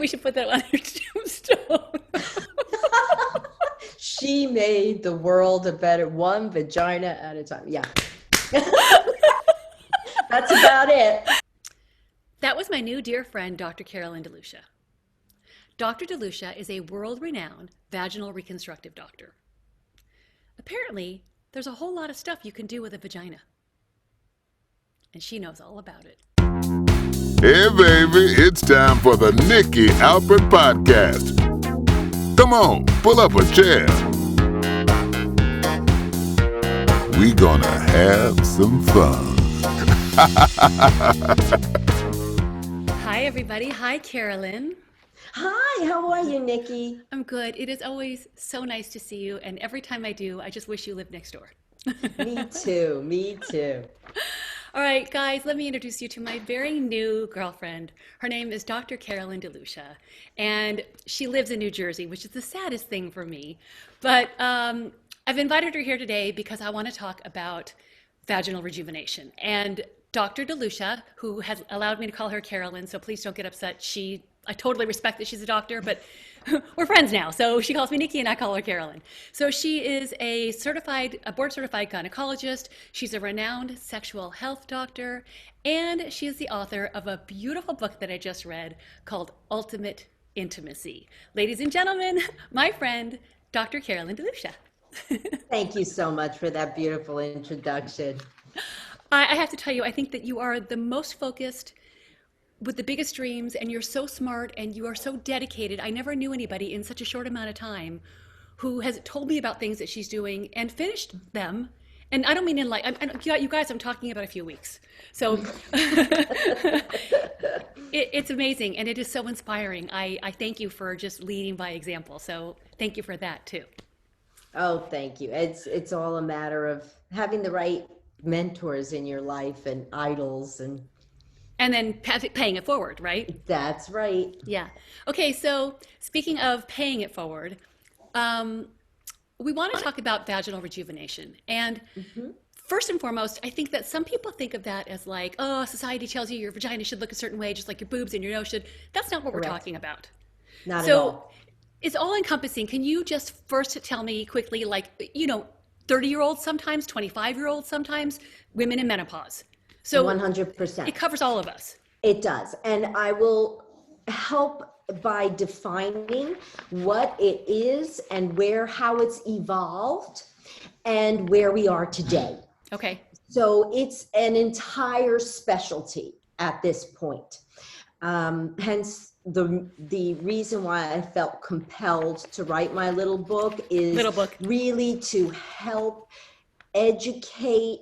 we should put that on her tombstone. She made the world a better, one vagina at a time. Yeah. That's about it. That was my new dear friend, Dr. Carolyn DeLucia. Dr. DeLucia is a world-renowned vaginal reconstructive doctor. Apparently, there's a whole lot of stuff you can do with a vagina. And she knows all about it. Hey, baby, it's time for the Nikki Alpert podcast. Come on, pull up a chair. We gonna have some fun. Hi, everybody. Hi, Carolyn. Hi, how are you, Nikki? I'm good. It is always so nice to see you. And every time I do, I just wish you lived next door. Me too. Me too. All right, guys, let me introduce you to my very new girlfriend. Her name is Dr. Carolyn DeLucia, and she lives in New Jersey, which is the saddest thing for me. But I've invited her here today because I want to talk about vaginal rejuvenation. And Dr. DeLucia, who has allowed me to call her Carolyn, so please don't get upset. I totally respect that she's a doctor, but we're friends now. So she calls me Nikki and I call her Carolyn. So she is a board-certified gynecologist. She's a renowned sexual health doctor, and she is the author of a beautiful book that I just read called Ultimate Intimacy. Ladies and gentlemen, my friend, Dr. Carolyn DeLucia. Thank you so much for that beautiful introduction. I have to tell you, I think that you are the most focused, with the biggest dreams, and you're so smart and you are so dedicated. I never knew anybody in such a short amount of time who has told me about things that she's doing and finished them. And I don't mean you guys, I'm talking about a few weeks. So it's amazing and it is so inspiring. I thank you for just leading by example. So thank you for that too. Oh, thank you. It's all a matter of having the right mentors in your life and idols and then paying it forward, right? That's right. Yeah. Okay, so speaking of paying it forward, we want to talk about vaginal rejuvenation. And first and foremost, I think that some people think of that as like, oh, society tells you your vagina should look a certain way, just like your boobs and your nose should. That's not what Correct. We're talking about. Not at all. It's all encompassing. Can you just first tell me quickly, 30-year-olds sometimes, 25-year-olds sometimes, women in menopause? So 100%. It covers all of us. It does. And I will help by defining what it is and how it's evolved and where we are today. Okay. So it's an entire specialty at this point. Hence the reason why I felt compelled to write my little book is really to help educate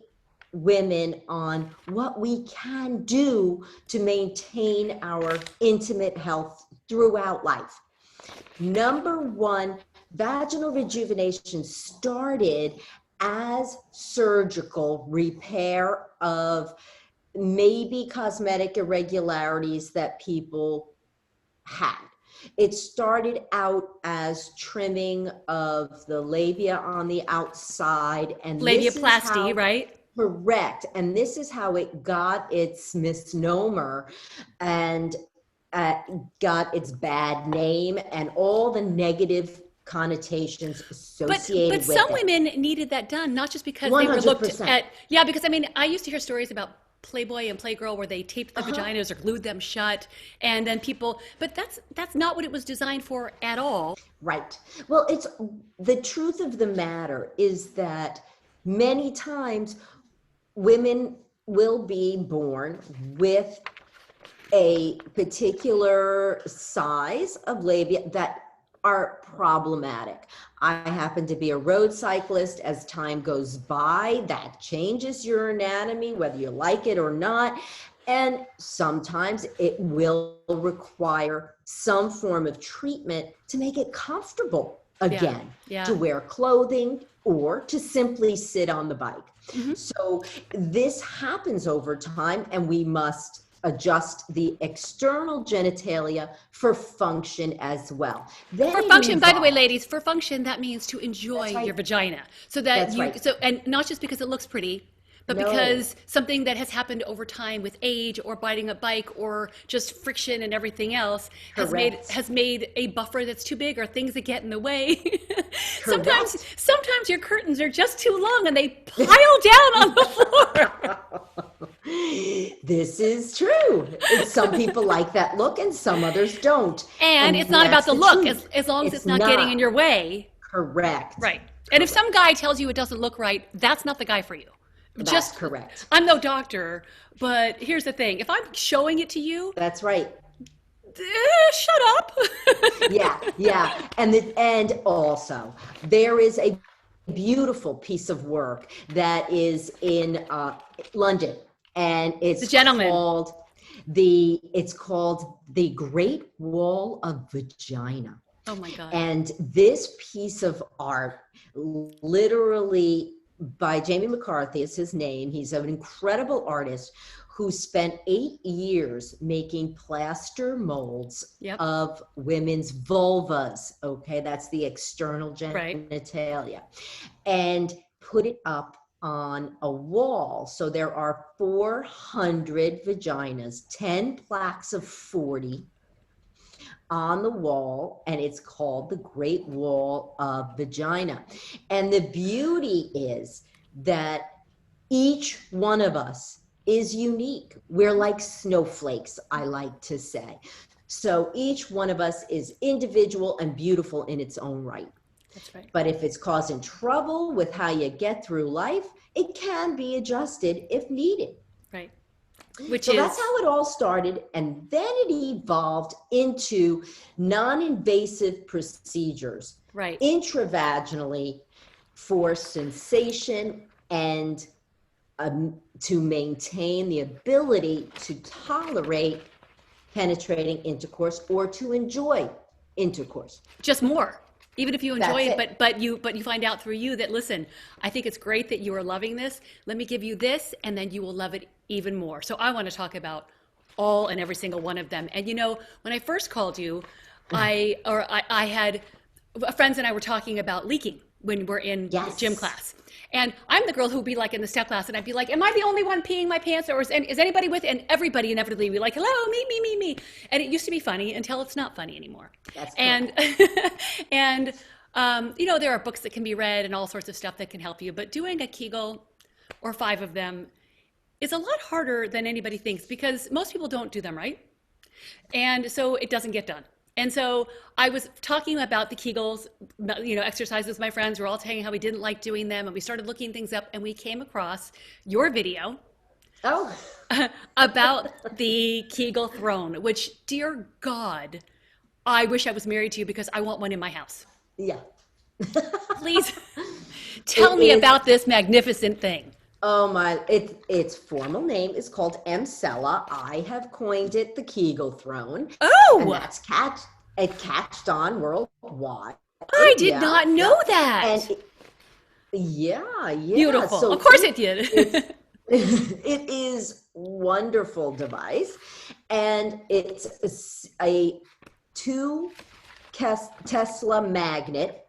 women on what we can do to maintain our intimate health throughout life. Number one, vaginal rejuvenation started as surgical repair of maybe cosmetic irregularities that people had. It started out as trimming of the labia on the outside, and labiaplasty, right? Correct. And this is how it got its misnomer and got its bad name and all the negative connotations associated with it. But some women needed that done, not just because 100%. They were looked at. Yeah, because I used to hear stories about Playboy and Playgirl where they taped the vaginas or glued them shut, and then but that's not what it was designed for at all. Right. Well, it's the truth of the matter is that many times women will be born with a particular size of labia that are problematic. I happen to be a road cyclist. As time goes by, that changes your anatomy, whether you like it or not. And sometimes it will require some form of treatment to make it comfortable again, to wear clothing or to simply sit on the bike. So this happens over time, and we must adjust the external genitalia for function as well. For function, by the way, ladies, for function, that means to enjoy your vagina. So that and not just because it looks pretty, but No. because something that has happened over time with age or riding a bike or just friction and everything else Correct. has made a buffer that's too big or things that get in the way. Correct. Sometimes your curtains are just too long and they pile down on the floor. This is true. Some people like that look and some others don't. And it's not about that's the look truth. as long as it's not getting in your way. Correct. Right. And if some guy tells you it doesn't look right, that's not the guy for you. That's correct. I'm no doctor, but here's the thing. If I'm showing it to you, That's right. shut up. Yeah. And also, there is a beautiful piece of work that is in London, and it's The gentleman. called the Great Wall of Vagina. Oh my God. And this piece of art, literally by Jamie McCarthy is his name. He's an incredible artist who spent 8 years making plaster molds Yep. of women's vulvas. Okay, that's the external Right. genitalia, and put it up on a wall. So there are 400 vaginas, 10 plaques of 40 on the wall, and it's called the Great Wall of Vagina. And the beauty is that each one of us is unique. We're like snowflakes, I like to say. So each one of us is individual and beautiful in its own right. That's right. But if it's causing trouble with how you get through life, it can be adjusted if needed. Right. Which So is that's how it all started. And then it evolved into non-invasive procedures, right. intravaginally, for sensation and to maintain the ability to tolerate penetrating intercourse or to enjoy intercourse. Just more. Even if you enjoy That's it, but you find out through you that, listen, I think it's great that you are loving this. Let me give you this, and then you will love it even more. So I want to talk about all and every single one of them. And you know, when I first called you, I had friends and I were talking about leaking when we're in Yes. gym class. And I'm the girl who'd be like in the step class, and I'd be like, am I the only one peeing my pants, or is anybody with? And everybody inevitably would be like, hello, me. And it used to be funny until it's not funny anymore. That's and you know, there are books that can be read and all sorts of stuff that can help you, but doing a Kegel or 5 of them is a lot harder than anybody thinks, because most people don't do them right. And so it doesn't get done. And so I was talking about the Kegels, you know, exercises with my friends. We're all saying how we didn't like doing them, and we started looking things up, and we came across your video Oh, about the Kegel throne, which, dear God, I wish I was married to you, because I want one in my house. yeah. Please tell me about this magnificent thing. Oh my, its formal name is called Emsella. I have coined it the Kegel throne. And Oh, that's catched on worldwide. I did Yeah. not know that. And yeah. Beautiful. So Of course it did. it is wonderful device, and it's a 2 Tesla magnet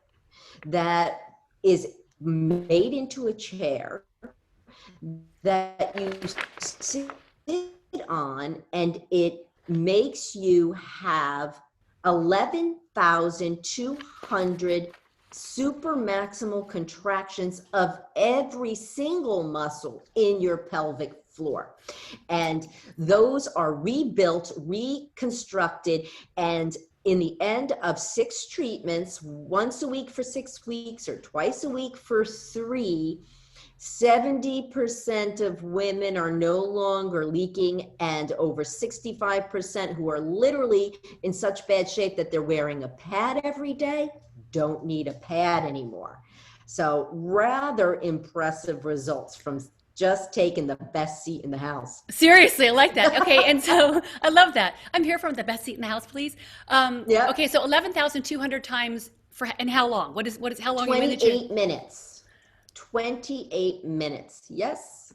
that is made into a chair that you sit on, and it makes you have 11,200 super maximal contractions of every single muscle in your pelvic floor. And those are rebuilt, reconstructed, and in the end of 6 treatments, once a week for 6 weeks or twice a week for 3, 70% of women are no longer leaking, and over 65% who are literally in such bad shape that they're wearing a pad every day don't need a pad anymore. So rather impressive results from just taking the best seat in the house. Seriously, I like that. Okay, and so I love that. I'm here from the best seat in the house, please. Yeah. Okay, so 11,200 times for, and how long? What is how long are you in the chair? 28 minutes. 28 minutes. Yes.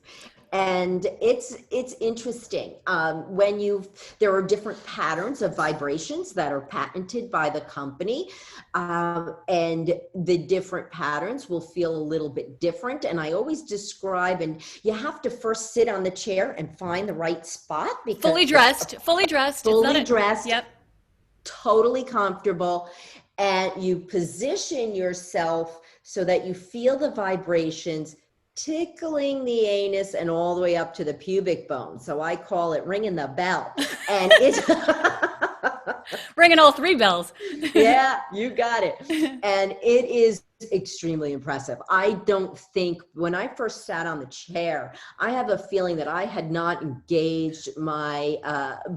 And it's interesting. There are different patterns of vibrations that are patented by the company. And the different patterns will feel a little bit different. And I always describe, and you have to first sit on the chair and find the right spot. Because fully dressed. Yep. Totally comfortable. And you position yourself so that you feel the vibrations tickling the anus and all the way up to the pubic bone. So I call it ringing the bell. And it's ringing all 3 bells. Yeah, you got it. And it is extremely impressive. I don't think, when I first sat on the chair, I have a feeling that I had not engaged my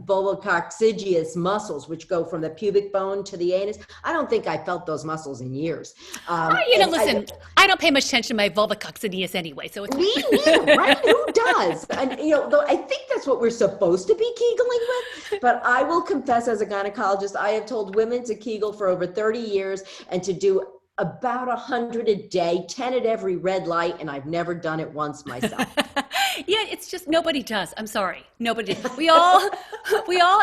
bulbococcygeus muscles, which go from the pubic bone to the anus. I don't think I felt those muscles in years. Listen, I don't pay much attention to my vulvococcygeus anyway, so it's me neither, right? Who does? And though I think that's what we're supposed to be Kegeling with. But I will confess, as a gynecologist, I have told women to Kegel for over 30 years and to do about 100 a day, 10 at every red light, and I've never done it once myself. Yeah, it's just nobody does. I'm sorry. Nobody does. We all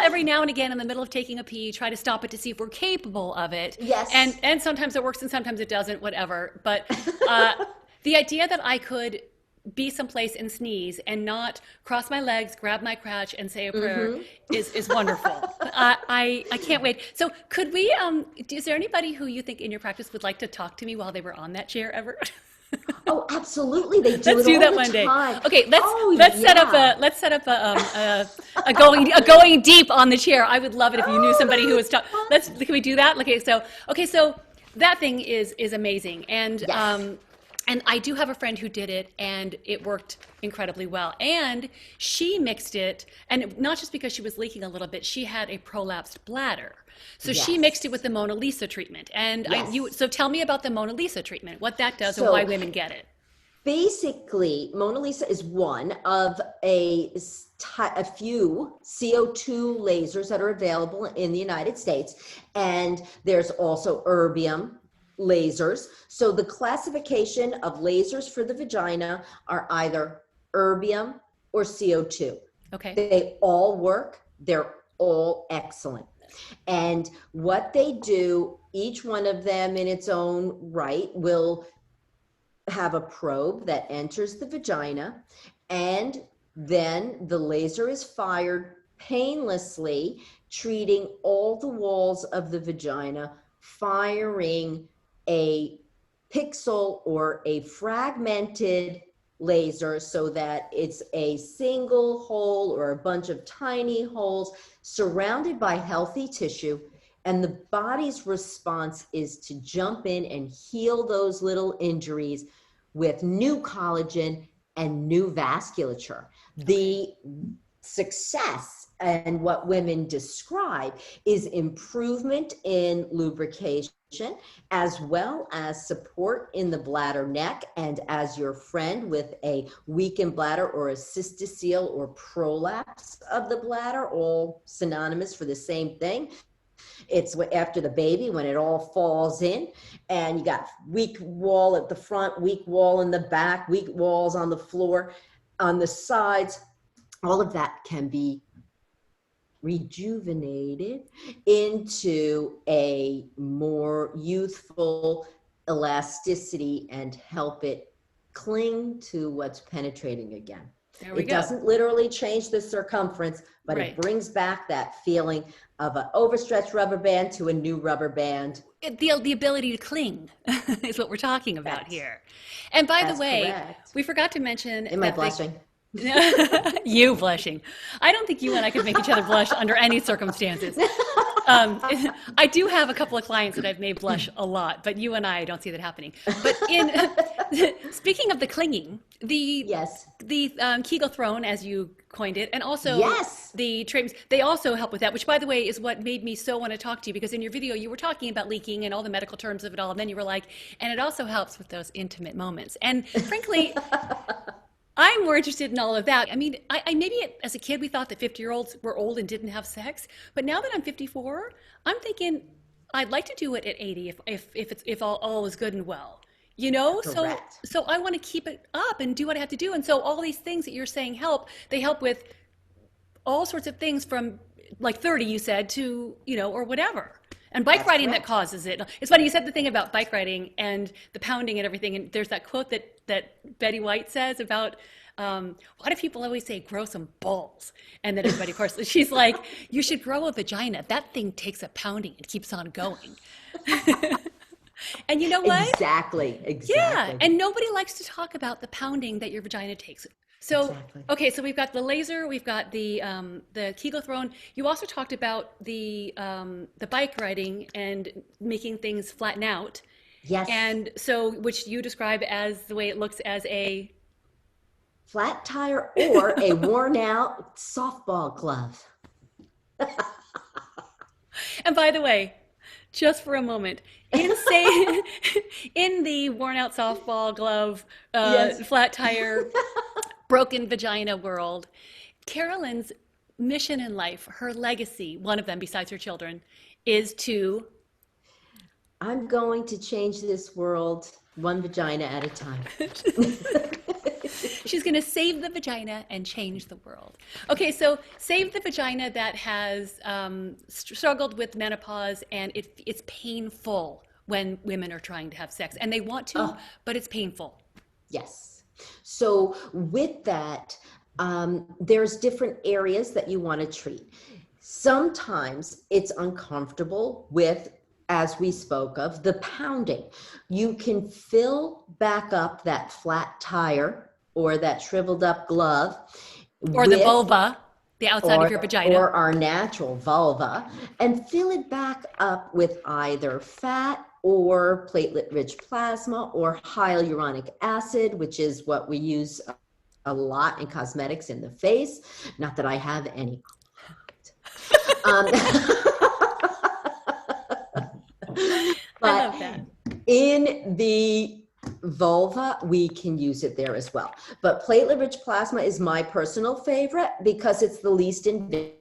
every now and again in the middle of taking a pee try to stop it to see if we're capable of it. Yes. And sometimes it works and sometimes it doesn't, whatever. But the idea that I could be someplace and sneeze and not cross my legs, grab my crotch, and say a prayer is wonderful. I can't wait. So could we, is there anybody who you think in your practice would like to talk to me while they were on that chair ever? Oh, absolutely. They do Let's it do all that the one day. time. Okay, let's set up a going deep on the chair. I would love it if you knew somebody who was talking. Can we do that? Okay, so that thing is amazing. And Yes. and I do have a friend who did it, and it worked incredibly well. And she mixed it, and not just because she was leaking a little bit, she had a prolapsed bladder. So she Yes. mixed it with the Mona Lisa treatment. And Yes. so tell me about the Mona Lisa treatment, what that does and So- why women get it. Basically, Mona Lisa is one of a few CO2 lasers that are available in the United States. And there's also erbium lasers. So the classification of lasers for the vagina are either erbium or CO2. Okay. They all work. They're all excellent. And what they do, each one of them in its own right will have a probe that enters the vagina, and then the laser is fired painlessly, treating all the walls of the vagina, firing a pixel or a fragmented laser so that it's a single hole or a bunch of tiny holes surrounded by healthy tissue. And the body's response is to jump in and heal those little injuries with new collagen and new vasculature. The success and what women describe is improvement in lubrication, as well as support in the bladder neck. And as your friend with a weakened bladder or a cystocele or prolapse of the bladder, all synonymous for the same thing. It's after the baby when it all falls in, and you got weak wall at the front, weak wall in the back, weak walls on the floor, on the sides. All of that can be rejuvenated into a more youthful elasticity and help it cling to what's penetrating again. It doesn't literally change the circumference, but it brings back that feeling of an overstretched rubber band to a new rubber band. The ability to cling is what we're talking about here. And by the way, we forgot to mention. Am I blushing? You blushing. I don't think you and I could make each other blush under any circumstances. I do have a couple of clients that I've made blush a lot, but you and I don't see that happening. But speaking of the clinging, the Kegel throne, as you coined it, and also the treatments, they also help with that, which, by the way, is what made me so want to talk to you, because in your video you were talking about leaking and all the medical terms of it all, and then you were like, and it also helps with those intimate moments. And frankly, I'm more interested in all of that. I mean, I maybe as a kid we thought that 50-year-olds were old and didn't have sex, but now that I'm 54, I'm thinking I'd like to do it at 80 if all is good and well. you know? Correct. So I want to keep it up and do what I have to do. And so all these things that you're saying help, they help with all sorts of things from like 30, you said, to, or whatever. And bike That's riding correct. that causes it. It's funny, you said the thing about bike riding and the pounding and everything. And there's that quote that Betty White says about, why do people always say grow some balls? And then everybody, of course, she's like, you should grow a vagina. That thing takes a pounding and keeps on going. And you know what? Exactly. Yeah. And nobody likes to talk about the pounding that your vagina takes. So, Exactly. okay, so we've got the laser, we've got the Kegel throne. You also talked about the bike riding and making things flatten out. Yes. And so, which you describe as the way it looks as a flat tire or a worn out softball glove. And by the way, just for a moment, in the worn out softball glove, Yes. flat tire, broken vagina world, Carolyn's mission in life, her legacy, one of them besides her children, is to I'm going to change this world one vagina at a time. she's going to save the vagina and change the world. Okay, so save the vagina that has struggled with menopause, and it's painful when women are trying to have sex, and they want to, but it's painful. Yes. So with that, there's different areas that you want to treat. Sometimes it's uncomfortable with, as we spoke of, the pounding. You can fill back up that flat tire or that shriveled up glove. Or the vulva, the outside of your vagina. Or our natural vulva, and fill it back up with either fat or platelet-rich plasma or hyaluronic acid, which is what we use a lot in cosmetics in the face. Not that I have any. But I love that. in the vulva, we can use it there as well. But platelet-rich plasma is my personal favorite because it's the least invasive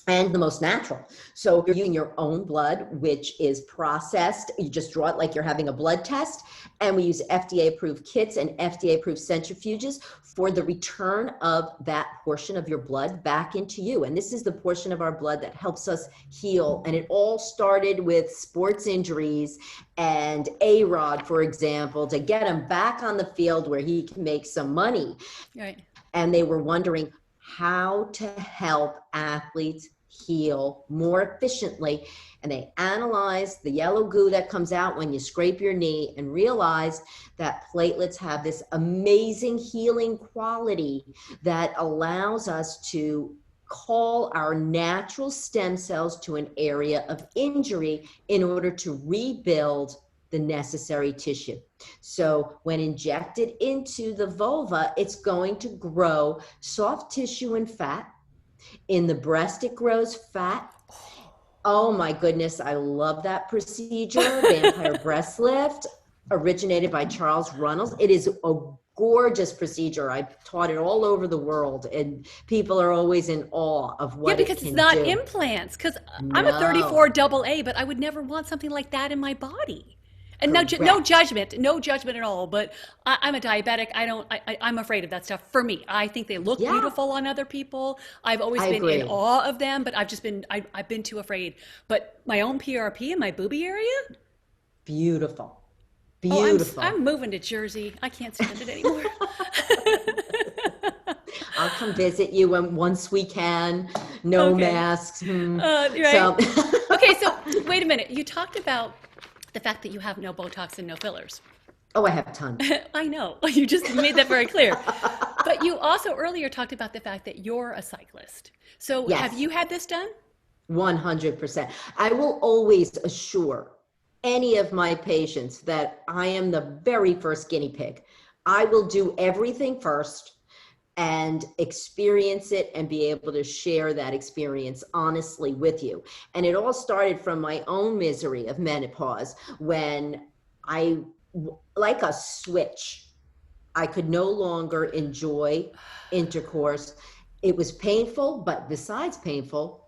and the most natural. So you're using your own blood, which is processed. You just draw it like you're having a blood test. And we use FDA-approved kits and FDA-approved centrifuges for the return of that portion of your blood back into you. And this is the portion of our blood that helps us heal. And it all started with sports injuries and A-Rod, for example, to get him back on the field where he can make some money. Right. And they were wondering how to help athletes heal more efficiently. And they analyzed the yellow goo that comes out when you scrape your knee and realized that platelets have this amazing healing quality that allows us to call our natural stem cells to an area of injury in order to rebuild the necessary tissue. So when injected into the vulva, it's going to grow soft tissue and fat. In the breast, it grows fat. Oh my goodness, I love that procedure. Vampire breast lift, originated by Charles Runnels. It is a gorgeous procedure. I've taught it all over the world, and people are always in awe of what it can do. Because it's not implants. Because I'm a 34 double A, but I would never want something like that in my body. And no judgment at all. But I'm a diabetic. I'm afraid of that stuff. For me, I think they look beautiful on other people. I've always been in awe of them, but I've been too afraid. But my own PRP in my boobie area, beautiful. Oh, I'm moving to Jersey. I can't stand it anymore. I'll come visit you once we can. No masks. Right. So. Okay, so wait a minute. You talked about the fact that you have no Botox and no fillers. Oh, I have tons. I know. You just made that very clear. But you also earlier talked about the fact that you're a cyclist. So Have you had this done? 100%. I will always assure any of my patients that I am the very first guinea pig. I will do everything first and experience it and be able to share that experience honestly with you. And it all started from my own misery of menopause when like a switch, I could no longer enjoy intercourse. It was painful, but besides painful,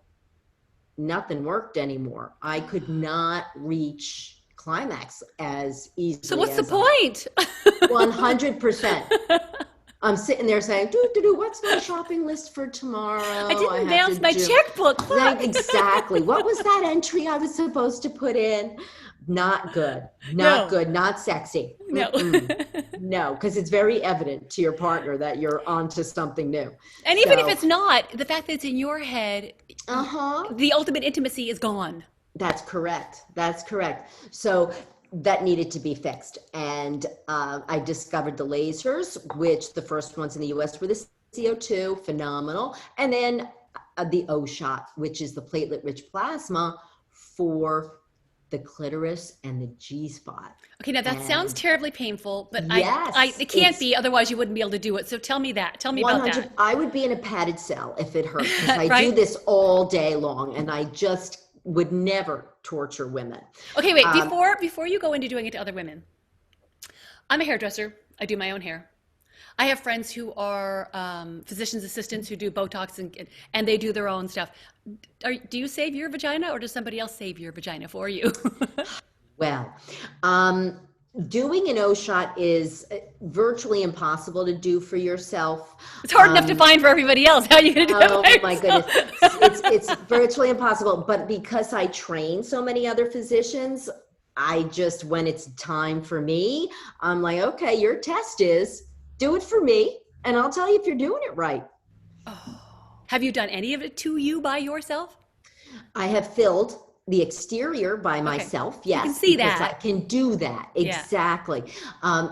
nothing worked anymore. I could not reach climax as easily. So what's the as point? 100%. I'm sitting there saying, what's my shopping list for tomorrow? I didn't announce my checkbook. Exactly. What was that entry I was supposed to put in? Not good. No. Good. Not sexy. No. No, because it's very evident to your partner that you're onto something new. And even if it's not, the fact that it's in your head, the ultimate intimacy is gone. That's correct. So that needed to be fixed. And I discovered the lasers, which the first ones in the US were the CO2, phenomenal. And then the O shot, which is the platelet-rich plasma for the clitoris and the G-spot. Okay, now that sounds terribly painful, but yes, it can't be, otherwise you wouldn't be able to do it. So tell me about that. I would be in a padded cell if it hurt, because I Right? do this all day long, and I just would never torture women. Okay, wait, before you go into doing it to other women, I'm a hairdresser. I do my own hair. I have friends who are physician's assistants who do Botox and they do their own stuff. Do you save your vagina, or does somebody else save your vagina for you? Well, doing an O shot is virtually impossible to do for yourself. It's hard enough to find for everybody else. How are you going to do it? Oh my goodness. It's virtually impossible. But because I train so many other physicians, when it's time for me, I'm like, okay, your test is do it for me, and I'll tell you if you're doing it right. Oh. Have you done any of it to you by yourself? I have filled the exterior by myself. Yes. You can see that. I can do that. Exactly.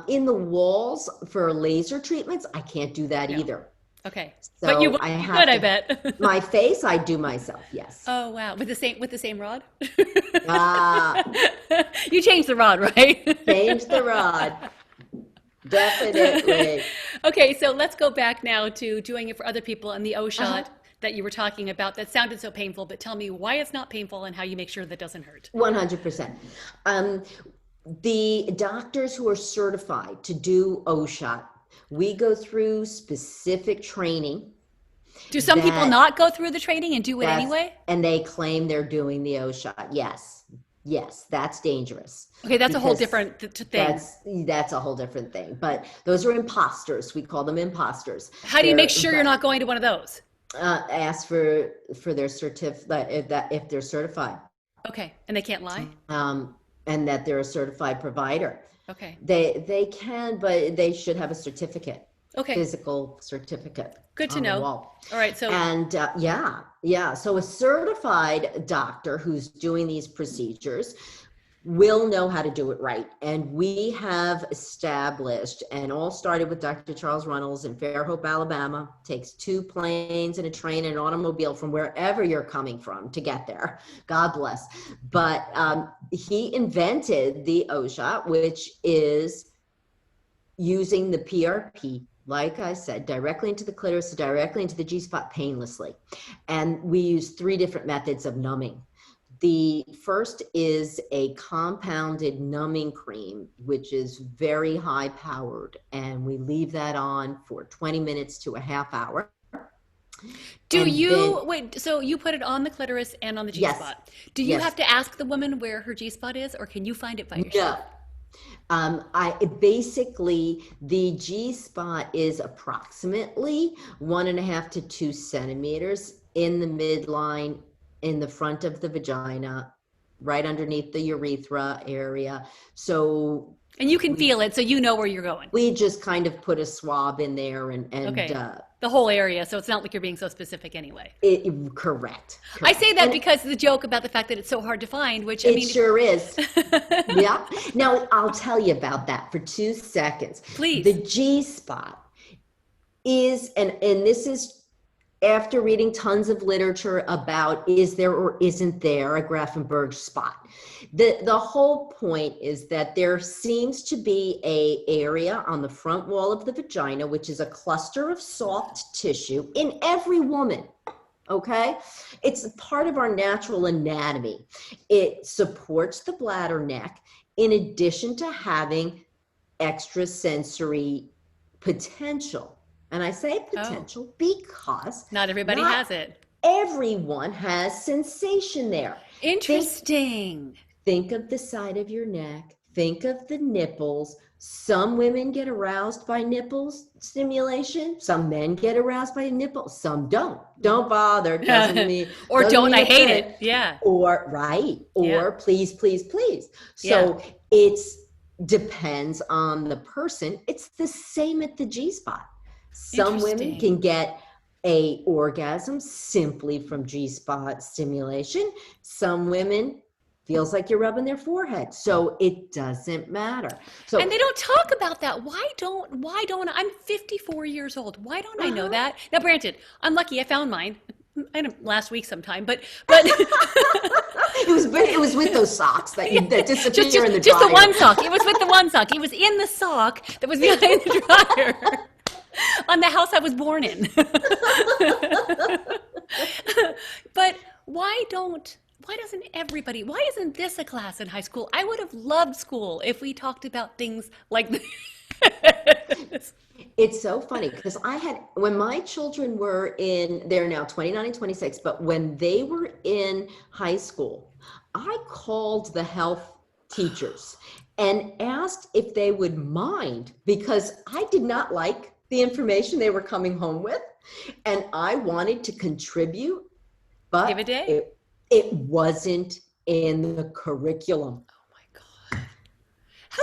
In the walls for laser treatments, I can't do that either. Okay. So but you would be good, I bet. My face, I do myself. Yes. Oh, wow. With the same rod? You changed the rod, right? Change the rod. Definitely. Okay, so let's go back now to doing it for other people and the O shot that you were talking about that sounded so painful, but tell me why it's not painful and how you make sure that doesn't hurt. 100%. The doctors who are certified to do O shot, we go through specific training. Do some people not go through the training and do it anyway? And they claim they're doing the O shot. Yes, that's dangerous. Okay, that's a whole different thing. That's a whole different thing. But those are imposters. We call them imposters. How do you make sure you're not going to one of those? Ask for their certificate if they're certified. Okay, and they can't lie? And that they're a certified provider. Okay. They can, but they should have a certificate. Okay. Physical certificate. Good to know. All right. So. And so a certified doctor who's doing these procedures will know how to do it right. And we have established, and all started with Dr. Charles Runnels in Fairhope, Alabama. Takes 2 planes and a train and an automobile from wherever you're coming from to get there. God bless. But he invented the O shot, which is using the PRP, like I said, directly into the clitoris, directly into the G-spot painlessly. And we use 3 different methods of numbing. The first is a compounded numbing cream, which is very high powered, and we leave that on for 20 minutes to a half hour. So you put it on the clitoris and on the G-spot. Yes. Do you have to ask the woman where her G-spot is, or can you find it by yourself? No. Basically, the G-spot is approximately 1.5 to 2 centimeters in the midline, in the front of the vagina, right underneath the urethra area. So, and you can feel it, so you know where you're going. We just kind of put a swab in there and the whole area, so it's not like you're being so specific anyway. Correct. I say that because the joke about the fact that it's so hard to find, which it sure is. Yeah. Now I'll tell you about that for 2 seconds. Please. The G-spot is, and this is after reading tons of literature about is there or isn't there a Grafenberg spot. The whole point is that there seems to be a area on the front wall of the vagina, which is a cluster of soft tissue in every woman. Okay? It's part of our natural anatomy. It supports the bladder neck in addition to having extrasensory potential. And I say potential because not everybody has it. everyone has sensation there. Interesting. Think of the side of your neck. Think of the nipples. Some women get aroused by nipples stimulation. Some men get aroused by nipples. Some don't. Don't bother. Doesn't mean or doesn't don't mean I a hate thing. it? Yeah. Or right. Or Yeah. please, please, please. So it's depends on the person. It's the same at the G-spot. Some women can get a orgasm simply from G-spot stimulation. Some women feels like you're rubbing their forehead. So it doesn't matter. So and they don't talk about that. Why don't I'm 54 years old. Why don't I know that? Now, granted, I'm lucky I found mine. I don't, last week sometime, but it was with those socks that disappear in the dryer. Just the one sock. It was with the one sock. It was in the sock that was behind the dryer on the house I was born in. But why isn't this a class in high school? I would have loved school if we talked about things like this. It's so funny because when my children were they're now 29 and 26, but when they were in high school, I called the health teachers and asked if they would mind, because I did not like the information they were coming home with and I wanted to contribute, but Give a day. It wasn't in the curriculum.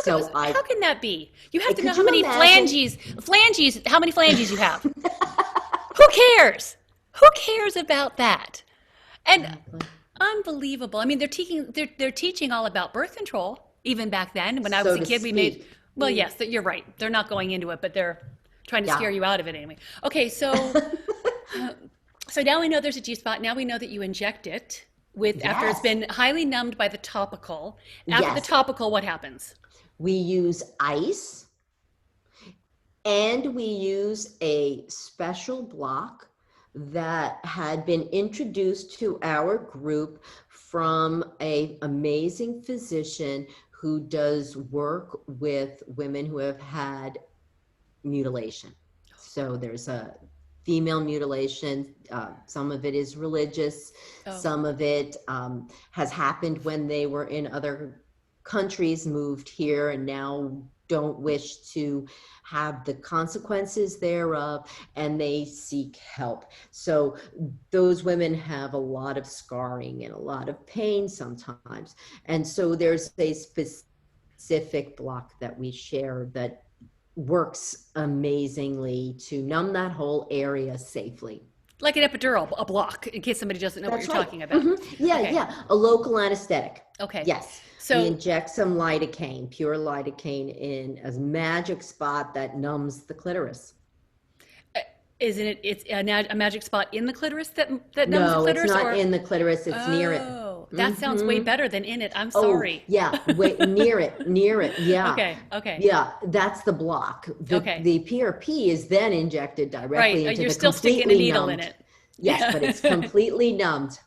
How can that be? You have to know Could how you many imagine- how many phalanges you have. Who cares? Who cares about that? And unbelievable. I mean, they're teaching all about birth control even back then. When I was a kid, we made, well, yes, you're right. They're not going into it, but they're trying to scare you out of it anyway. Okay, so so now we know there's a G-spot. Now we know that you inject it after it's been highly numbed by the topical. After the topical, what happens? We use ice and we use a special block that had been introduced to our group from an amazing physician who does work with women who have had mutilation. So there's a female mutilation. Some of it is religious. Some of it has happened when they were in other countries, moved here, and now don't wish to have the consequences thereof, and they seek help. So those women have a lot of scarring and a lot of pain sometimes. And so there's a specific block that we share that works amazingly to numb that whole area safely. Like an epidural, a block, in case somebody doesn't know what you're talking about. Mm-hmm. Yeah, a local anesthetic. Okay. Yes. So we inject some lidocaine, pure lidocaine, in a magic spot that numbs the clitoris. Isn't it? It's a magic spot in the clitoris that numbs the No, clitoris? it's not in the clitoris. It's near it. Oh, that sounds way better than in it. I'm sorry. Yeah, wait, near it. Yeah. Okay. Yeah, that's the block. The PRP is then injected directly into the You're still sticking a needle in it. Yes, but it's completely numbed.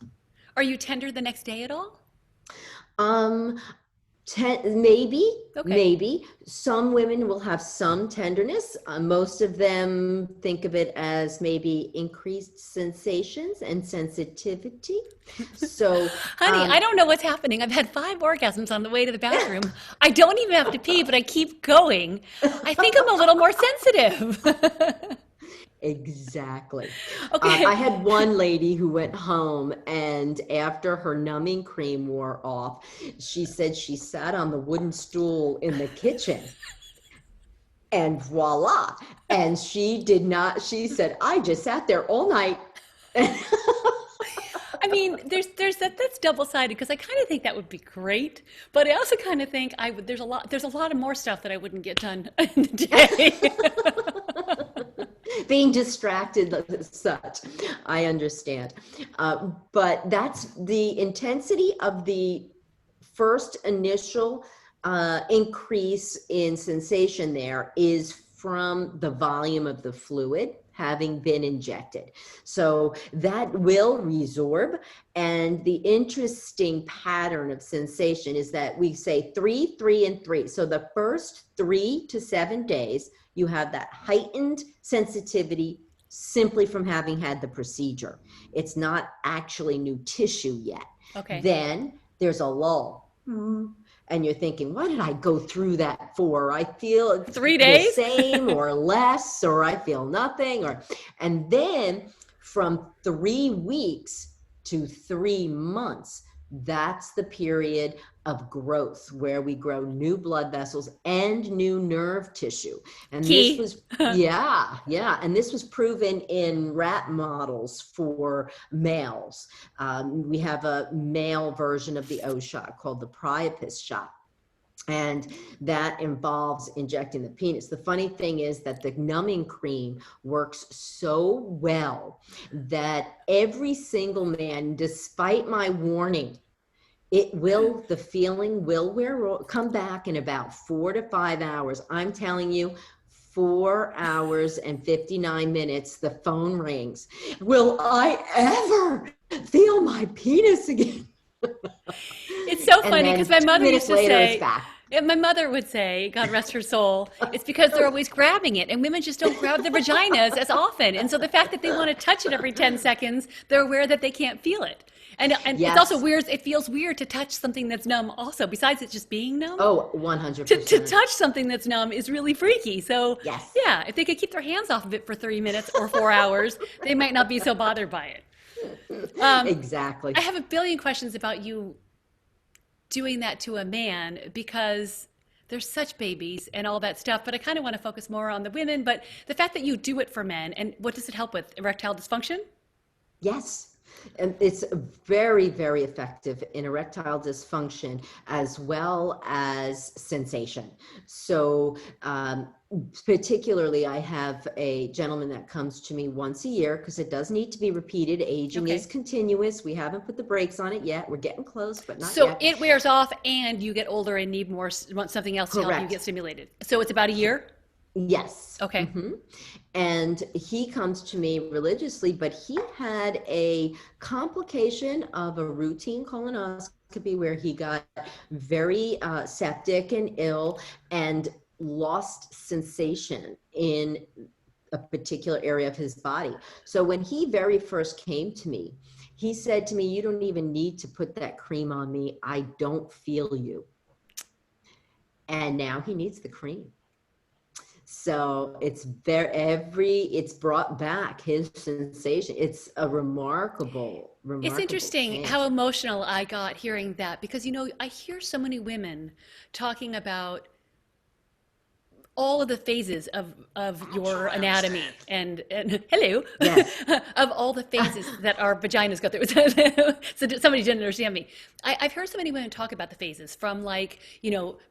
Are you tender the next day at all? Maybe. Some women will have some tenderness. Most of them think of it as maybe increased sensations and sensitivity. So, honey, I don't know what's happening. I've had 5 orgasms on the way to the bathroom. I don't even have to pee, but I keep going. I think I'm a little more sensitive. Exactly. Okay. I had one lady who went home, and after her numbing cream wore off, she said she sat on the wooden stool in the kitchen and voila. And she said, I just sat there all night. I mean, that's double-sided, because I kind of think that would be great, but I also kind of think there's a lot of more stuff that I wouldn't get done in the day. Being distracted as such, I understand. But that's the intensity of the first initial increase in sensation there is from the volume of the fluid having been injected. So that will resorb. And the interesting pattern of sensation is that we say 3, 3, and 3. So the first 3 to 7 days, you have that heightened sensitivity simply from having had the procedure. It's not actually new tissue yet. Okay. Then there's a lull. And you're thinking, why did I go through that for? I feel 3 days? the same or less, or I feel nothing. And then from 3 weeks to 3 months, that's the period of growth where we grow new blood vessels and new nerve tissue. And Key. this was, yeah. And this was proven in rat models for males. We have a male version of the O shot called the Priapus shot. And that involves injecting the penis. The funny thing is that the numbing cream works so well that every single man, despite my warning, the feeling will come back in about 4 to 5 hours. I'm telling you, 4 hours and 59 minutes, the phone rings. Will I ever feel my penis again? It's so funny because my mother used to say, back. my mother would say, God rest her soul, it's because they're always grabbing it, and women just don't grab their vaginas as often. And so the fact that they want to touch it every 10 seconds, they're aware that they can't feel it. And Yes. It's also weird, it feels weird to touch something that's numb also, besides it just being numb. Oh, 100%. To touch something that's numb is really freaky. So Yes. yeah, if they could keep their hands off of it for 3 minutes or 4 hours, they might not be so bothered by it. Exactly. I have a billion questions about you doing that to a man because they're such babies and all that stuff, but I kind of want to focus more on the women. But the fact that you do it for men, and what does it help with? Erectile dysfunction? Yes. And it's very, very effective in erectile dysfunction as well as sensation. So particularly, I have a gentleman that comes to me once a year because it does need to be repeated. Aging is continuous. We haven't put the brakes on it yet. We're getting close, but not yet. So it wears off and you get older and need want something else to help you get stimulated. So it's about a year? Yes. Okay. Mm-hmm. And he comes to me religiously, but he had a complication of a routine colonoscopy where he got very septic and ill and lost sensation in a particular area of his body. So when he very first came to me, he said to me, "You don't even need to put that cream on me. I don't feel you." And now he needs the cream. So it's brought back his sensation. It's a remarkable. It's interesting change. how emotional I got hearing that because, I hear so many women talking about all of the phases of your anatomy and hello, yes. of all the phases that our vaginas go through. So somebody didn't understand me. I've heard so many women talk about the phases from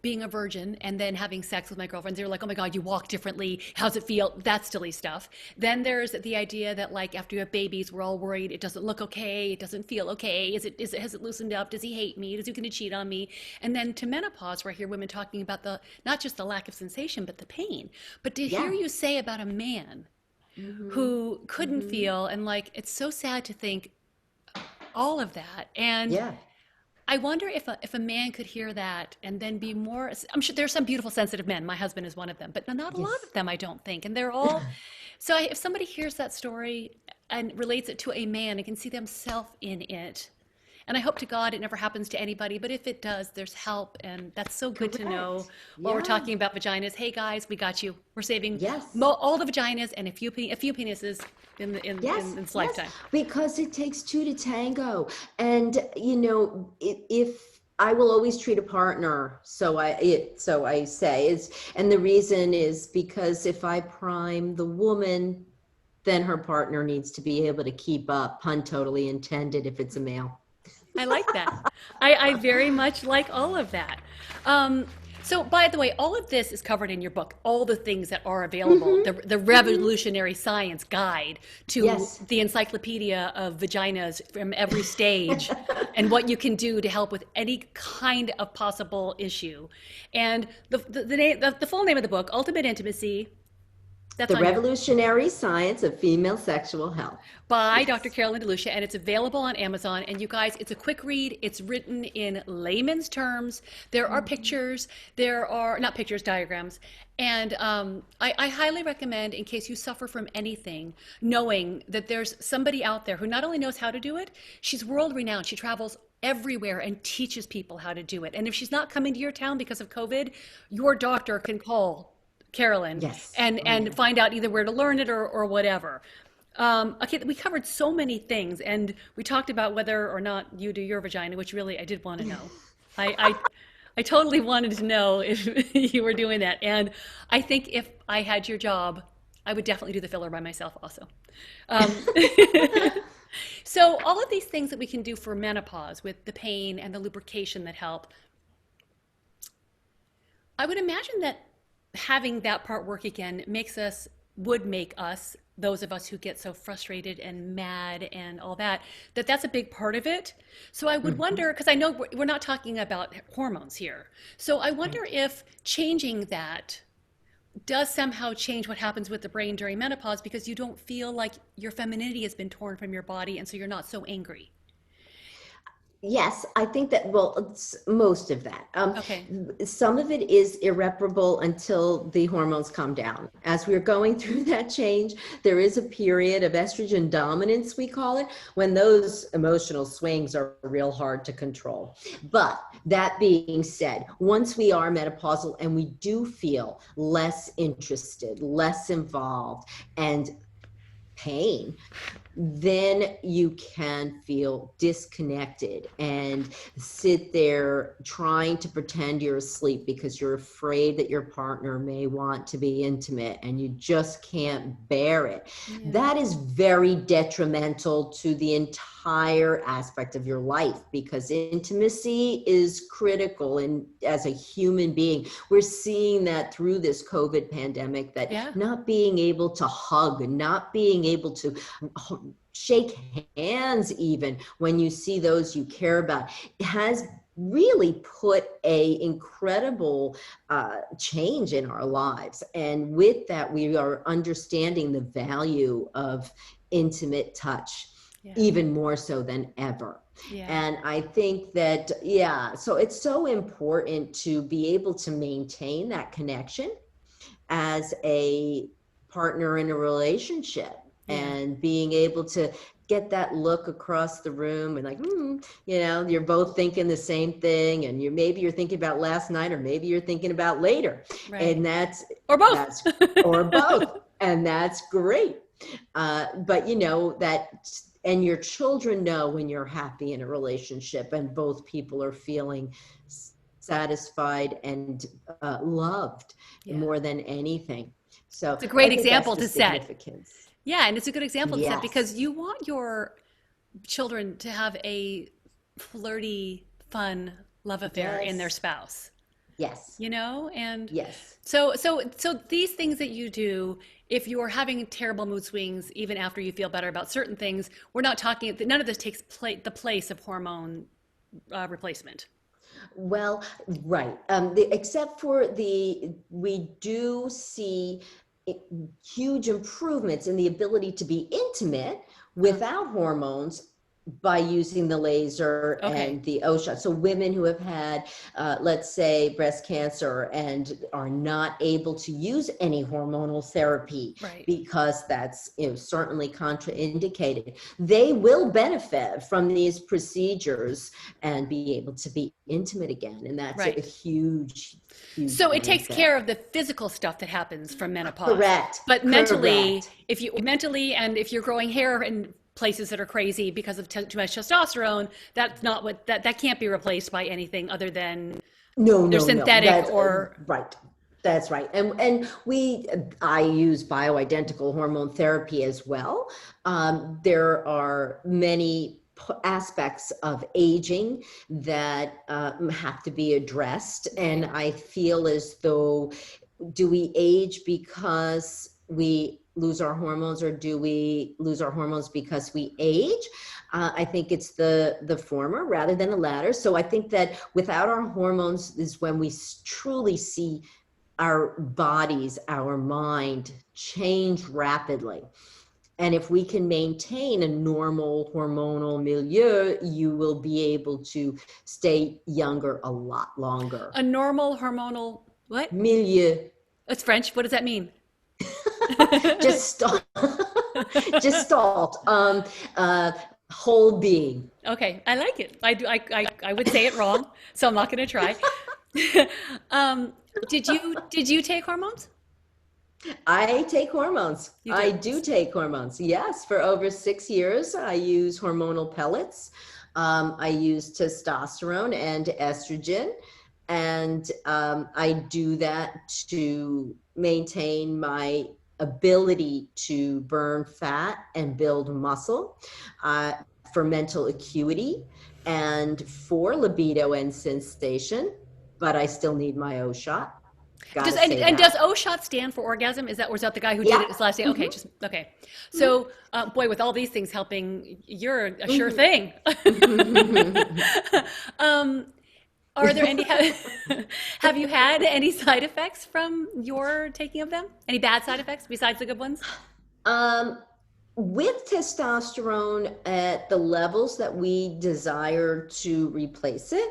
being a virgin and then having sex with my girlfriends. They're like, oh my God, you walk differently. How's it feel? That silly stuff. Then there's the idea that after you have babies, we're all worried. It doesn't look okay. It doesn't feel okay. Has it loosened up? Does he hate me? Is he going to cheat on me? And then to menopause, where I hear women talking about not just the lack of sensation, but the pain. But to hear you say about a man who couldn't feel, and it's so sad to think all of that. And I wonder if a man could hear that and then be more, I'm sure there's some beautiful sensitive men. My husband is one of them, but not a lot of them, I don't think. And they're all, so if somebody hears that story and relates it to a man and can see themselves in it, and I hope to God it never happens to anybody, but if it does, there's help. And that's so good to know while we're talking about vaginas. Hey guys, we got you. We're saving all the vaginas and a few penises in this lifetime. Because it takes two to tango. And, if I will always treat a partner, so I say, and the reason is because if I prime the woman, then her partner needs to be able to keep up, pun totally intended if it's a male. I like that. I very much like all of that. So by the way, all of this is covered in your book, all the things that are available, the revolutionary science guide to the encyclopedia of vaginas from every stage and what you can do to help with any kind of possible issue. And the full name of the book, Ultimate Intimacy, That's The on your Revolutionary Science of Female Sexual Health. by Yes. Dr. Carolyn DeLucia, and it's available on Amazon. And you guys, it's a quick read. It's written in layman's terms. There are pictures. There are not pictures, diagrams. And I highly recommend, in case you suffer from anything, knowing that there's somebody out there who not only knows how to do it, she's world renowned. She travels everywhere and teaches people how to do it. And if she's not coming to your town because of COVID, your doctor can call Carolyn Yes. and find out either where to learn it or whatever. Okay, we covered so many things, and we talked about whether or not you do your vagina, which really I did want to know. I totally wanted to know if you were doing that, and I think if I had your job, I would definitely do the filler by myself also. So all of these things that we can do for menopause with the pain and the lubrication that help, I would imagine that having that part work again would make us, those of us who get so frustrated and mad and all that, that's a big part of it. So I would wonder, because I know we're not talking about hormones here. So I wonder if changing that does somehow change what happens with the brain during menopause, because you don't feel like your femininity has been torn from your body, and so you're not so angry. Yes, I think that, well, it's most of that. Okay. Some of it is irreparable until the hormones calm down. As we're going through that change, there is a period of estrogen dominance, we call it, when those emotional swings are real hard to control. But that being said, once we are menopausal and we do feel less interested, less involved, and pain, then you can feel disconnected and sit there trying to pretend you're asleep because you're afraid that your partner may want to be intimate and you just can't bear it. Yeah. That is very detrimental to the entire aspect of your life, because intimacy is critical. And as a human being, we're seeing that through this COVID pandemic, that not being able to hug, not being able to shake hands even when you see those you care about, has really put a incredible change in our lives. And with that, we are understanding the value of intimate touch even more so than ever. And I think that, so it's so important to be able to maintain that connection as a partner in a relationship. And being able to get that look across the room and like, you're both thinking the same thing, and maybe you're thinking about last night, or maybe you're thinking about later, and or both, or both, and that's great. But that, and your children know when you're happy in a relationship and both people are feeling satisfied and loved more than anything. So it's a great example to set. Yeah, and it's a good example to set, because you want your children to have a flirty, fun love affair in their spouse. Yes. And yes. So these things that you do, if you're having terrible mood swings, even after you feel better about certain things, we're not talking, none of this takes the place of hormone replacement. Well, right. Except for we do see huge improvements in the ability to be intimate without hormones by using the laser and the O shot. So women who have had, let's say, breast cancer and are not able to use any hormonal therapy because that's certainly contraindicated, they will benefit from these procedures and be able to be intimate again. And that's a huge so it takes care of the physical stuff that happens from menopause. Correct. But mentally, if you're growing hair in places that are crazy because of too much testosterone, that's not that can't be replaced by anything other than synthetic or right. That's right. And I use bioidentical hormone therapy as well. There are many aspects of aging that have to be addressed. And I feel as though, do we age because we lose our hormones, or do we lose our hormones because we age? I think it's the former rather than the latter. So I think that without our hormones is when we truly see our bodies, our mind change rapidly. And if we can maintain a normal hormonal milieu, you will be able to stay younger a lot longer. A normal hormonal, what? Milieu. It's French. What does that mean? Gestalt. Gestalt. Whole being. Okay, I like it. I would say it wrong, so I'm not going to try. Did you take hormones? I take hormones. You do? I do take hormones. Yes, for over 6 years, I use hormonal pellets. I use testosterone and estrogen, and I do that to maintain my ability to burn fat and build muscle, for mental acuity, and for libido and sensation. But I still need my O shot. Does O shot stand for orgasm? Was that the guy who did it his last day? Okay, okay. So, boy, with all these things helping, you're a sure thing. Are there any? Have you had any side effects from your taking of them? Any bad side effects besides the good ones? With testosterone at the levels that we desire to replace it,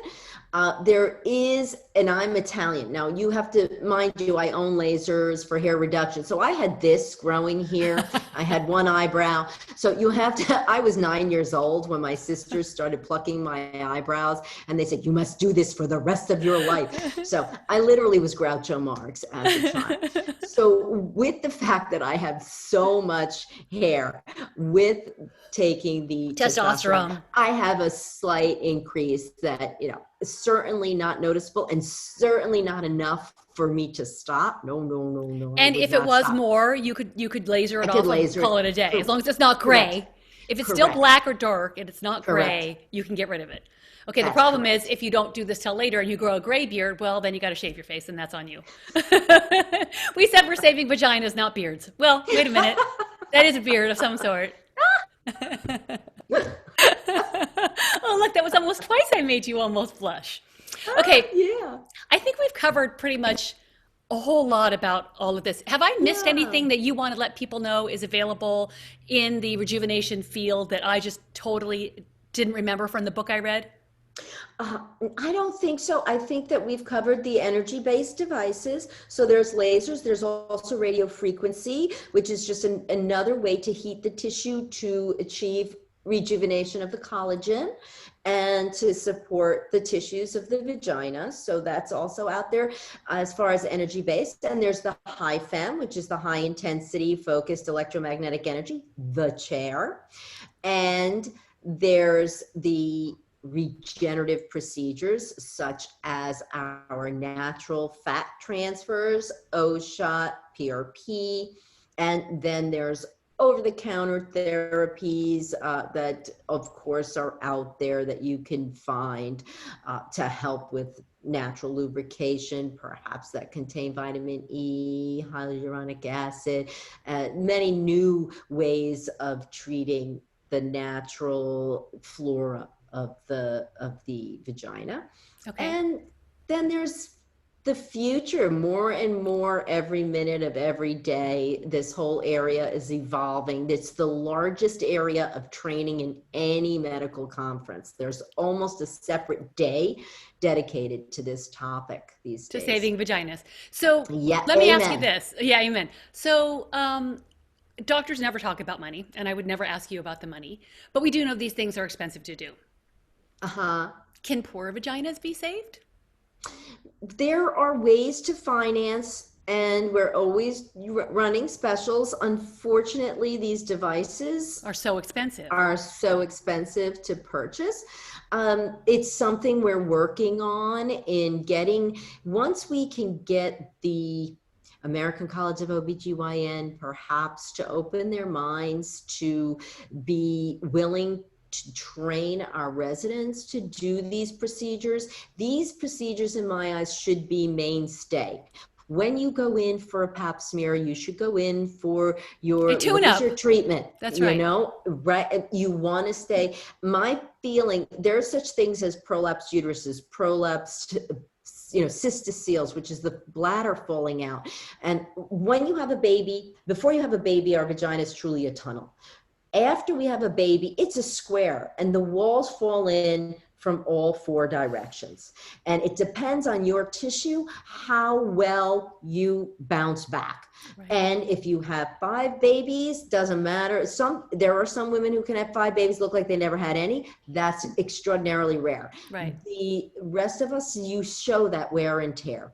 there is, and I'm Italian. Now you have to, mind you, I own lasers for hair reduction. So I had this growing here. I had one eyebrow. So you have to, I was 9 years old when my sisters started plucking my eyebrows, and they said, you must do this for the rest of your life. So I literally was Groucho Marx as a child. So with the fact that I have so much hair with taking the testosterone, I have a slight increase that, certainly not noticeable and certainly not enough for me to stop. No. And if it was more, you could laser it off and call it a day, as long as it's not gray. Correct. If it's still black or dark and it's not gray, you can get rid of it. Okay, the problem is if you don't do this till later and you grow a gray beard, well, then you got to shave your face, and that's on you. We said we're saving vaginas, not beards. Well, wait a minute. That is a beard of some sort. Oh, look, that was almost twice I made you almost blush. Okay. Yeah. I think we've covered pretty much a whole lot about all of this. Have I missed anything that you want to let people know is available in the rejuvenation field that I just totally didn't remember from the book I read? I don't think so. I think that we've covered the energy-based devices. So there's lasers. There's also radio frequency, which is just another way to heat the tissue to achieve rejuvenation of the collagen and to support the tissues of the vagina. So that's also out there as far as energy-based. And there's the high FEM, which is the high intensity focused electromagnetic energy, the chair. And there's the regenerative procedures such as our natural fat transfers, O-shot, PRP, and then there's over-the-counter therapies that, of course, are out there that you can find to help with natural lubrication, perhaps that contain vitamin E, hyaluronic acid, many new ways of treating the natural flora of the vagina. Okay. And then there's the future. More and more every minute of every day, this whole area is evolving. It's the largest area of training in any medical conference. There's almost a separate day dedicated to this topic these days. To saving vaginas. So yeah, let me ask you this. Yeah, amen. So doctors never talk about money, and I would never ask you about the money, but we do know these things are expensive to do. Can poor vaginas be saved? There are ways to finance, and we're always running specials. Unfortunately, these devices are so expensive to purchase. It's something we're working on in getting, once we can get the American College of OBGYN perhaps to open their minds to be willing to train our residents to do these procedures. These procedures, in my eyes, should be mainstay. When you go in for a pap smear, you should go in for your treatment. That's right. Right? You want to stay. My feeling, there are such things as prolapsed uteruses, prolapsed cystoceles, which is the bladder falling out. And when you have a baby, before you have a baby, our vagina is truly a tunnel. After we have a baby, it's a square, and the walls fall in from all 4 directions. And it depends on your tissue, how well you bounce back. Right. And if you have 5 babies, doesn't matter. There are some women who can have 5 babies, look like they never had any. That's extraordinarily rare. Right. The rest of us, you show that wear and tear.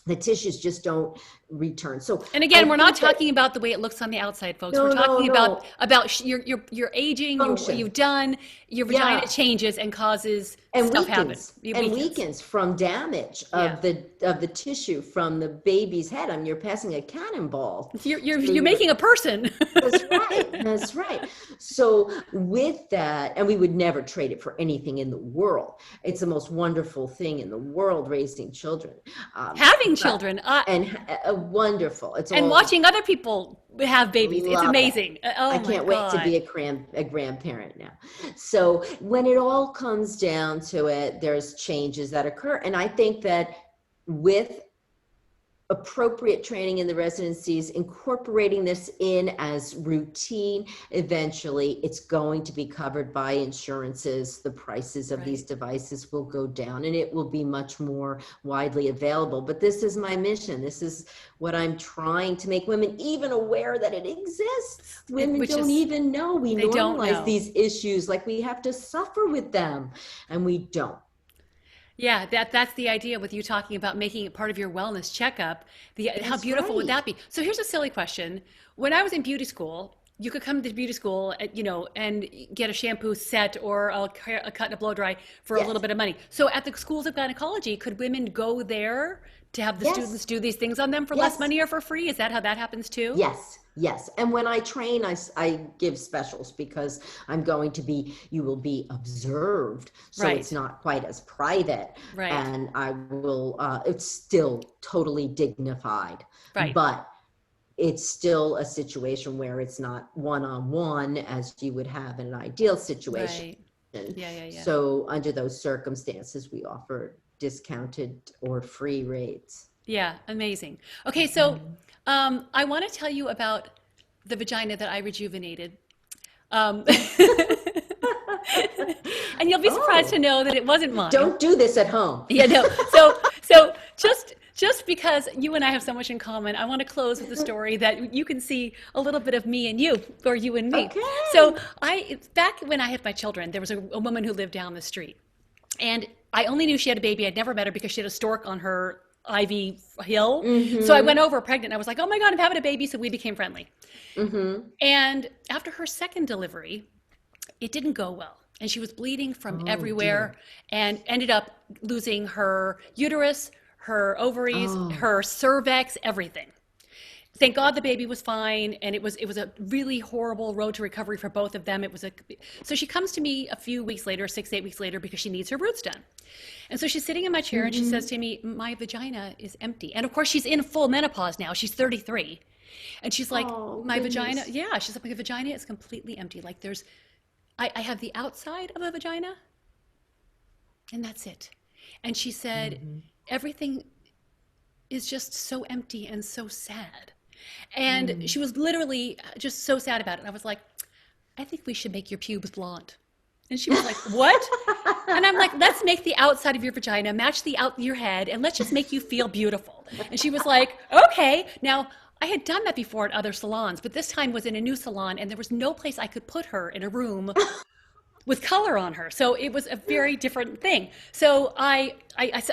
The tissues just don't return. So, and again, we're not talking about the way it looks on the outside, folks. We're talking about your aging, you've done, your vagina changes and causes stuff happens. And weakens from damage of the tissue from the baby's head. I mean, you're passing a cannonball. You're making a person. That's right. That's right. So with that, and we would never trade it for anything in the world. It's the most wonderful thing in the world, raising children. Having children. Wonderful. And watching other people have babies. It's amazing. I can't wait to be a grandparent now. So when it all comes down to it, there's changes that occur. And I think that with appropriate training in the residencies, incorporating this in as routine, eventually it's going to be covered by insurances. The prices of these devices will go down and it will be much more widely available. But this is my mission. This is what I'm trying to make women even aware that it exists. Women don't even know. We normalize these issues like we have to suffer with them, and we don't. Yeah, that's the idea with you talking about making it part of your wellness checkup. How beautiful would that be? So here's a silly question. When I was in beauty school, you could come to beauty school, and get a shampoo set or a cut and a blow dry for a little bit of money. So at the schools of gynecology, could women go there to have the students do these things on them for less money or for free? Is that how that happens too? Yes. And when I train, I give specials because you will be observed. So it's not quite as private. Right. And I will, it's still totally dignified. Right. But it's still a situation where it's not one-on-one as you would have in an ideal situation. Right. Yeah. So under those circumstances, we offer discounted or free rates. Yeah, amazing. Okay, so I want to tell you about the vagina that I rejuvenated. And you'll be surprised to know that it wasn't mine. Don't do this at home. Yeah, no. So just because you and I have so much in common, I want to close with a story that you can see a little bit of me and you, or you and me. Okay. So back when I had my children, there was a woman who lived down the street. And I only knew she had a baby. I'd never met her because she had a stork on her ivy hill. Mm-hmm. So I went over pregnant. And I was like, oh my God, I'm having a baby. So we became friendly. Mm-hmm. And after her second delivery, it didn't go well. And she was bleeding from everywhere and ended up losing her uterus, her ovaries, her cervix, everything. Thank God the baby was fine, and it was a really horrible road to recovery for both of them. So she comes to me a few weeks later, 6-8 weeks later, because she needs her roots done. And so she's sitting in my chair and she says to me, my vagina is empty. And of course she's in full menopause now. She's 33. And she's like, vagina, she's like, my vagina is completely empty. Like I have the outside of a vagina and that's it. And she said, everything is just so empty and so sad. And she was literally just so sad about it. And I was like, I think we should make your pubes blonde. And she was like, what? And I'm like, let's make the outside of your vagina match your head, and let's just make you feel beautiful. And she was like, okay. Now, I had done that before at other salons, but this time was in a new salon, and there was no place I could put her in a room with color on her. So it was a very different thing. So I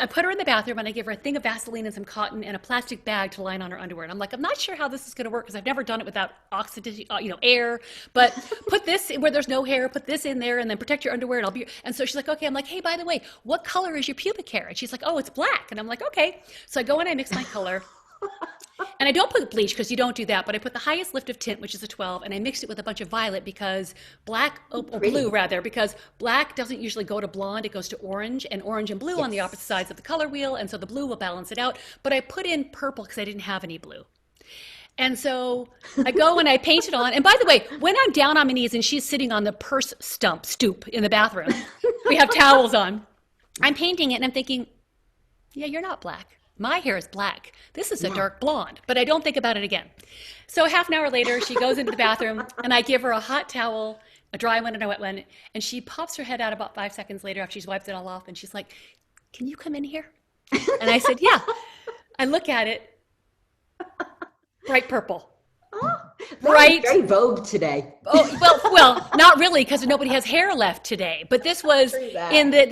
put her in the bathroom and I gave her a thing of Vaseline and some cotton and a plastic bag to line on her underwear. And I'm like, I'm not sure how this is going to work because I've never done it without oxygen, air, but put this where there's no hair, put this in there and then protect your underwear and I'll be, and so she's like, okay. I'm like, hey, by the way, what color is your pubic hair? And she's like, oh, it's black. And I'm like, okay. So I go and I mix my color. And I don't put bleach because you don't do that, but I put the highest lift of tint, which is a 12, and I mixed it with a bunch of violet because blue rather, because black doesn't usually go to blonde, it goes to orange, and orange and blue on the opposite sides of the color wheel, and so the blue will balance it out. But I put in purple because I didn't have any blue. And so I go and I paint it on. And by the way, when I'm down on my knees and she's sitting on the purse stoop in the bathroom, we have towels on, I'm painting it and I'm thinking, yeah, you're not black. My hair is black. This is a dark blonde, but I don't think about it again. So half an hour later, she goes into the bathroom and I give her a hot towel, a dry one and a wet one. And she pops her head out about 5 seconds later after she's wiped it all off. And she's like, can you come in here? And I said, yeah. I look at it, bright purple. Oh, Right. very Vogue today. Oh, well, not really, because nobody has hair left today. But this was True that. in the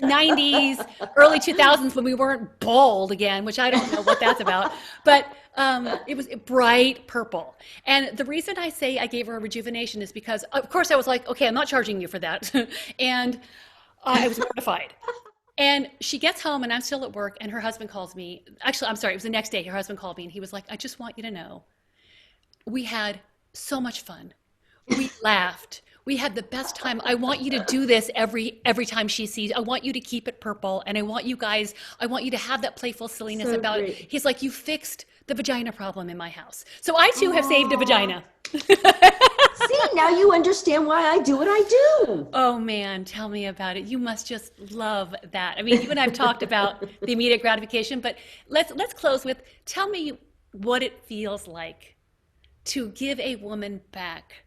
90s, early 2000s when we weren't bald again, which I don't know what that's about. But it was bright purple. And the reason I say I gave her a rejuvenation is because, of course, I was like, okay, I'm not charging you for that. And I was mortified. And she gets home and I'm still at work and her husband calls me. Actually, I'm sorry, it was the next day. Her husband called me and he was like, I just want you to know, we had so much fun. We laughed. We had the best time. I want you to do this every time she sees. I want you to keep it purple. And I want you to have that playful silliness So about great. it. He's like, you fixed the vagina problem in my house. So I too have saved a vagina. See, now you understand why I do what I do. Oh man, tell me about it. You must just love that. I mean, you and I have talked about the immediate gratification, but let's close with, tell me what it feels like to give a woman back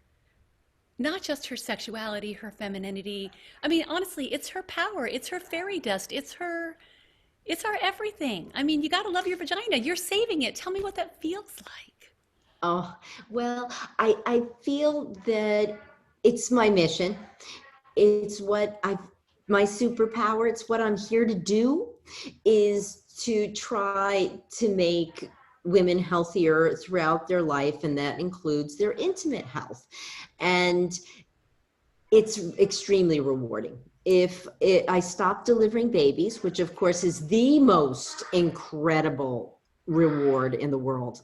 not just her sexuality, her femininity. I mean, honestly, it's her power, it's her fairy dust, it's our everything. I mean, you got to love your vagina. You're saving it. Tell me what that feels like. Oh, well, I feel that it's my mission. It's my superpower. It's what I'm here to do, is to try to make women healthier throughout their life, and that includes their intimate health. And it's extremely rewarding. I stop delivering babies, which of course is the most incredible reward in the world.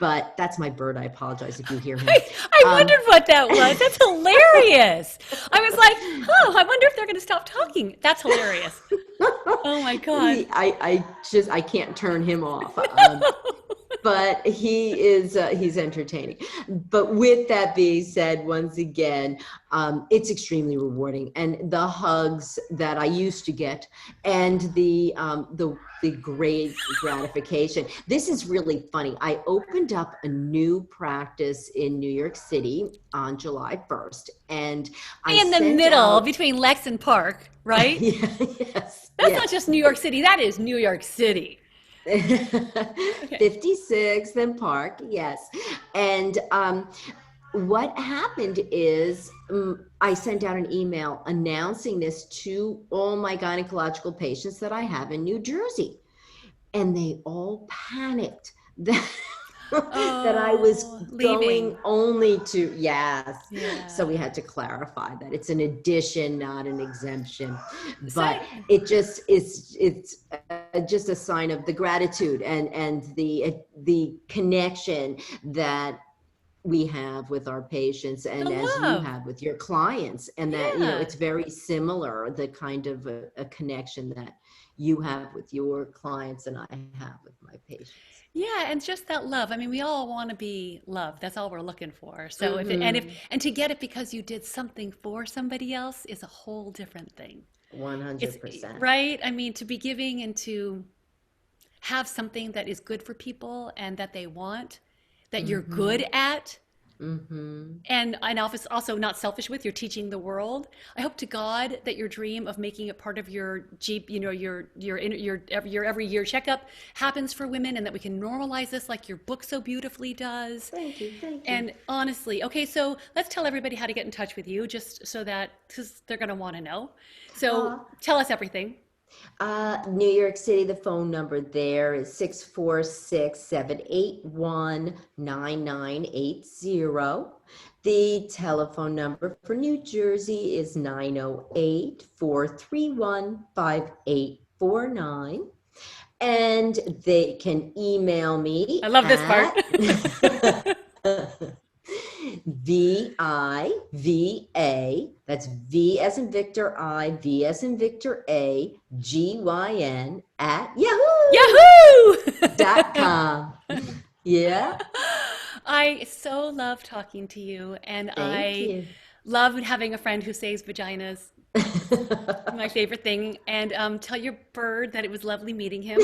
But that's my bird. I apologize if you hear him. I wondered what that was. That's hilarious. I was like, oh, I wonder if they're going to stop talking. That's hilarious. Oh my God. I can't turn him off. But he's entertaining. But with that being said, once again, it's extremely rewarding. And the hugs that I used to get, and the great gratification. This is really funny. I opened up a new practice in New York City on July 1st, and in the middle between Lex and Park, right? Yes. That's not just New York City. That is New York City. 56th and Park, yes. And what happened is I sent out an email announcing this to all my gynecological patients that I have in New Jersey. And they all panicked that, that I was going only to, yes. Yeah. So we had to clarify that it's an addition, not an exemption. But it just it's just a sign of the gratitude and the connection that we have with our patients, and as you have with your clients, and that it's very similar, the kind of a connection that you have with your clients and I have with my patients. Yeah, and just that love. I mean, we all want to be loved. That's all we're looking for. So and to get it because you did something for somebody else is a whole different thing. 100%. Right? I mean, to be giving and to have something that is good for people and that they want, that you're good at, and also not selfish with, you're teaching the world. I hope to God that your dream of making it part of your Jeep, your every year checkup happens for women, and that we can normalize this like your book so beautifully does. Thank you. And honestly, okay, so let's tell everybody how to get in touch with you, just so that, because they're going to want to know. So tell us everything. New York City, the phone number there is 646-781-9980. The telephone number for New Jersey is 908-431-5849. And they can email me. I love this part. VIVA, that's V as in Victor I, V as in Victor A, GYN at yahoo.com. Yeah. I so love talking to you, and Thank you. love having a friend who saves vaginas My favorite thing. And tell your bird that it was lovely meeting him.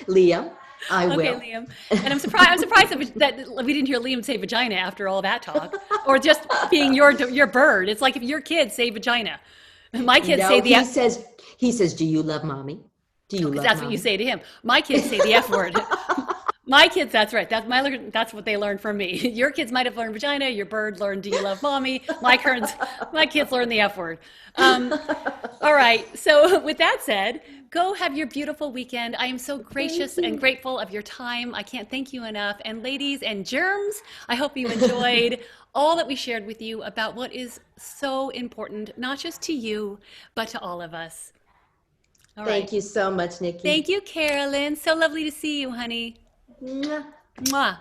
Liam, I Okay, will. Liam. And I'm surprised that we didn't hear Liam say vagina after all that talk, or just being your bird. It's like if your kids say vagina. My kids No, say the he says, do you love mommy? Do you love that's what mommy? you say to him. My kids say the F word. My kids, that's right. That's what they learned from me. Your kids might have learned vagina. Your bird learned, do you love mommy? My kids learned the F word. All right. So with that said, go have your beautiful weekend. I am so gracious and grateful of your time. I can't thank you enough. And ladies and germs, I hope you enjoyed all that we shared with you about what is so important, not just to you, but to all of us. All right. Thank you so much, Nikki. Thank you, Carolyn. So lovely to see you, honey. Mwah. Mwah.